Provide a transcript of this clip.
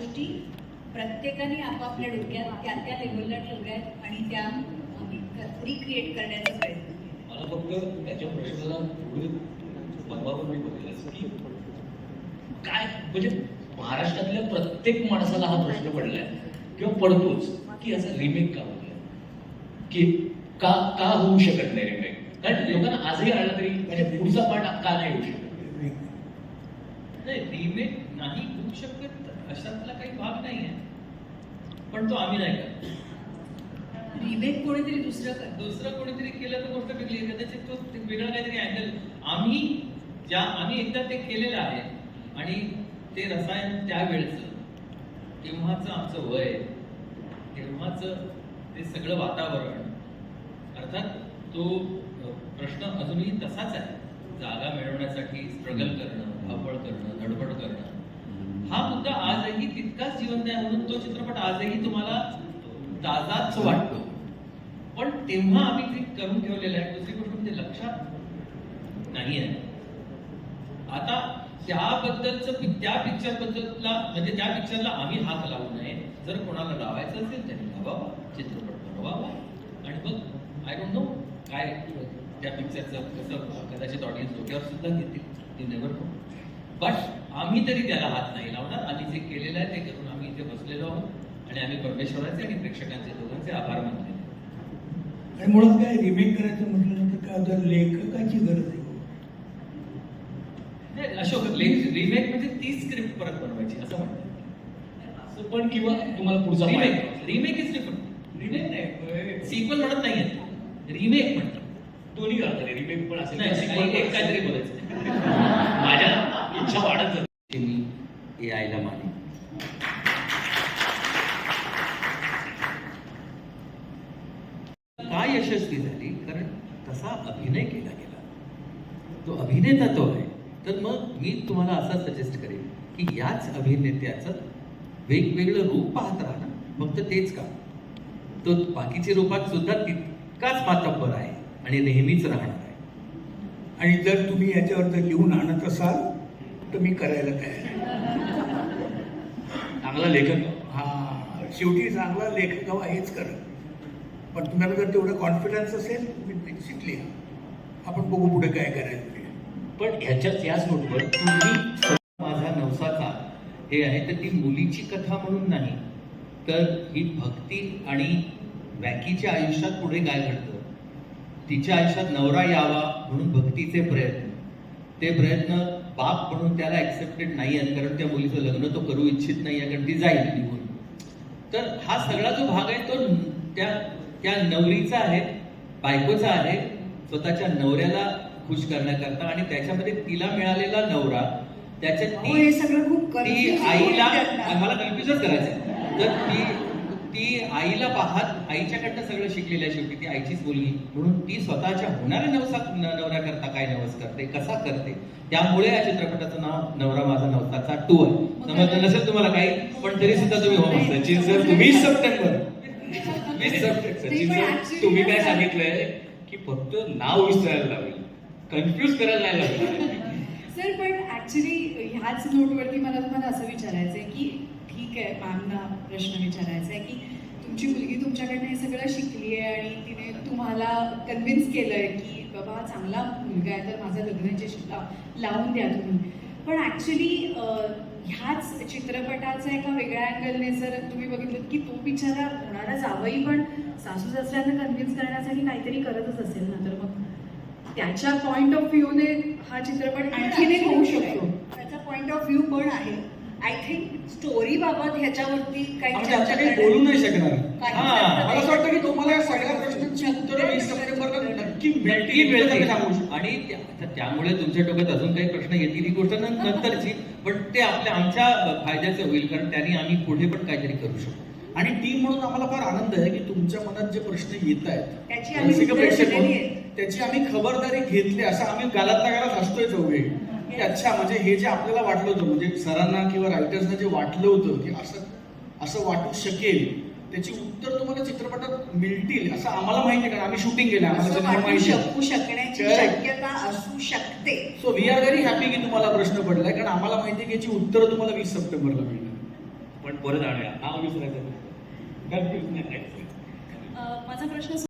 गोष्टी प्रत्येकाने आपापल्या डोक्यात त्या त्या लेवलला ठेवल्यात आणि त्या रिक्रिएट करण्याचा प्रयत्न केला. मला फक्त त्याच्या प्रश्नाला थोडी बनवावं मी बघितलं की काय म्हणजे महाराष्ट्रातल्या प्रत्येक माणसाला हा प्रश्न पडलाय किंवा पडतोच की याचा रिमेक का होतोय, की का का होऊ शकत नाही रिमेक. कारण लोकांना आजही आला तरी म्हणजे पुढचा पार्ट का नाही होऊ शकत. नाही, रिमेक नाही होऊ शकत अशातला काही भाग नाही आहे, पण तो आम्ही नाही करत. रिमेक कोणीतरी दुसरं कोणीतरी केलं तर गोष्ट वेगळी आहे. कदाचित तो वेगळा काहीतरी अँगल आम्ही एकदा ते केलेलं आहे आणि ते रसायन त्यावेळचं तेव्हाचं आमचं वय, तेव्हाचं ते सगळं वातावरण, अर्थात तो प्रश्न अजूनही तसाच आहे. जागा मिळवण्यासाठी स्ट्रगल करणं, धावपळ करणं, धडपड करणं, हा मुद्दा आजही तितकाच जिवंत आहे. म्हणून तो चित्रपट आजही तुम्हाला ताजाच वाटतो. पण तेव्हा आम्ही ते करून ठेवलेलं आहे. दुसरी गोष्ट म्हणजे लक्षात नाही आहे आता त्याबद्दलचं, त्या पिक्चरबद्दलला म्हणजे त्या पिक्चरला आम्ही हात लावू नये. जर कोणाला लावायचं असेल त्यांनी लावावा, चित्रपट बनवावा आणि मग आय डोंट नो काय त्या पिक्चरचं कसं कदाचित ऑडियन्स डोक्यावर सुद्धा घेतील, ते नेव्हर नो. बट आम्ही तरी त्याला हात नाही लावणार. आम्ही जे केलेलं आहे ते करून आम्ही इथे बसलेलो आहोत आणि आम्ही परमेश्वराचे आणि प्रेक्षकांचे दोघांचे आभार मानले. आणि मुळात काय रिमेक करायचं म्हटलं तर काय तर लेखकाची गरज आहे. अशोक, रिमेक म्हणजे ती स्क्रिप्ट परत बनवायची असं म्हणतात. पण किंवा तुम्हाला पुढचा रिमेक इज डिफरंट. रिमेक नाही, सिक्वल म्हणत नाहीये, रिमेक म्हणतात. दोन्ही करतात, रिमेक पण असेल एक काहीतरी बोलायचं. माझ्या इच्छा वाढत जाते. मी यायला माने काय यशस्वी झाली, कारण तसा अभिनय केला गेला, तो अभिनेता तो आहे. तर मग मी तुम्हाला असं सजेस्ट करेन की याच अभिनेत्याचं वेगवेगळं रूप पाहत राहा ना. फक्त तेच का, तो बाकीच्या रूपात सुद्धा तितकाच मातब्बर आहे आणि नेहमीच राहणार आहे. आणि जर तुम्ही याच्यावर जर लिहून आणत असाल तर मी करायला तयार आहे. चांगला लेखक. हा, शेवटी चांगला लेखक हवा हेच कर. पण तुम्हाला जर तेवढं कॉन्फिडन्स असेल तुम्ही शिकले, आपण बघू पुढे काय करायचं. पण ह्याच्याच याच नोटवर तुम्ही माझा नवसाचा हे आहे तर ती मुलीची कथा म्हणून नाही, तर ही भक्ती आणि बॅकीच्या आयुष्यात पुढे काय घडतं, तिच्या आयुष्यात नवरा यावा म्हणून भक्तीचे प्रयत्न, ते प्रयत्न बाप म्हणून त्याला ऍक्सेप्टेड नाही आहेत कारण त्या मुलीचं लग्न तो करू इच्छित नाही आहे कारण ती जाईल निघून. तर हा सगळा जो भाग आहे तो त्या नवरीचा आहे, बायकोचा आहे, स्वतःच्या नवऱ्याला खुश करण्याकरता. आणि त्याच्यामध्ये तिला मिळालेला नवरा, त्याच्यात हे सगळं खूप ती आईला, मला कन्फ्युजन करायचं, तर ती आईला पाहत आईच्याकडनं सगळं शिकलेलं आहे. शेवटी ती आईचीच मुलगी म्हणून ती स्वतःच्या होणाऱ्या नवऱ्याकरता काय नवस करते, कसा करते. त्यामुळे या चित्रपटाचं नाव नवरा माझा नवसाचा 2 आहे. समजलं नसेल तुम्हाला काही, पण तरी सुद्धा तुम्ही हो म्हणता. Sachin sir, 20 September Sachin sir, तुम्ही काय सांगितलंय की फक्त नाव विसरायला लावेल, कन्फ्युज करायला नाही लागलं. सर, पण ऍक्च्युली ह्याच नोटवरती मला तुम्हाला असं विचारायचं आहे की ठीक आहे, मॅमना प्रश्न विचारायचा आहे की तुमची मुलगी तुमच्याकडनं हे सगळं शिकली आहे आणि तिने तुम्हाला कन्व्हिन्स केलंय की बाबा हा चांगला मुलगा आहे तर माझं लग्नाची लावून द्या तुम्ही. पण ऍक्च्युली ह्याच चित्रपटाचा एका वेगळ्या अँगलने जर तुम्ही बघितलं की तो बिचारा होणारा जावई पण सासू सासऱ्यांना कन्व्हिन्स करण्यासाठी काहीतरी करतच असेल ना, तर मग त्याच्या पॉइंट ऑफ व्ह्यूने हा चित्रपट आणखीन एक होऊ शकतो. त्याचा पॉइंट ऑफ व्ह्यू पण आहे. आय थिंक स्टोरी बाबत ह्याच्यावरती काही चर्चा बोलू नाही शकणार. मला असं वाटतं की तुम्हाला या सगळ्या प्रश्नांची उत्तरं 20 सप्टेंबरला नक्की मिळतील. आणि त्यामुळे तुमच्या डोक्यात अजून काही प्रश्न येतील ही गोष्ट नंतरची, पण ते आमच्या फायद्याचं होईल कारण त्यांनी आम्ही पुढे पण काहीतरी करू शकतो. आणि टीम म्हणून आम्हाला फार आनंद आहे की तुमच्या मनात जे प्रश्न येत त्याची आहेत आम्ही प्रेक्षक म्हणून आहे. त्याची आम्ही खबरदारी घेतली. असं आम्ही गालात गालात हसतोय चौघे की अच्छा, म्हणजे हे जे आपल्याला वाटलं होतं, म्हणजे सरांना किंवा रायटर्सना जे वाटलं होतं की असं वाटू शकेल, त्याची उत्तर तुम्हाला चित्रपटात मिळतील असं आम्हाला माहिती आहे कारण आम्ही शूटिंग केलं, आम्हाला माहिती शकू शकण्याची शक्यता असू शकते. So we are very happy की तुम्हाला प्रश्न पडलाय कारण आम्हाला माहिती आहे की याची उत्तरं तुम्हाला 20 सप्टेंबरला मिळणार. पण परत आणूया नाव विसरायचं कन्फ्युज नाही माझा प्रश्न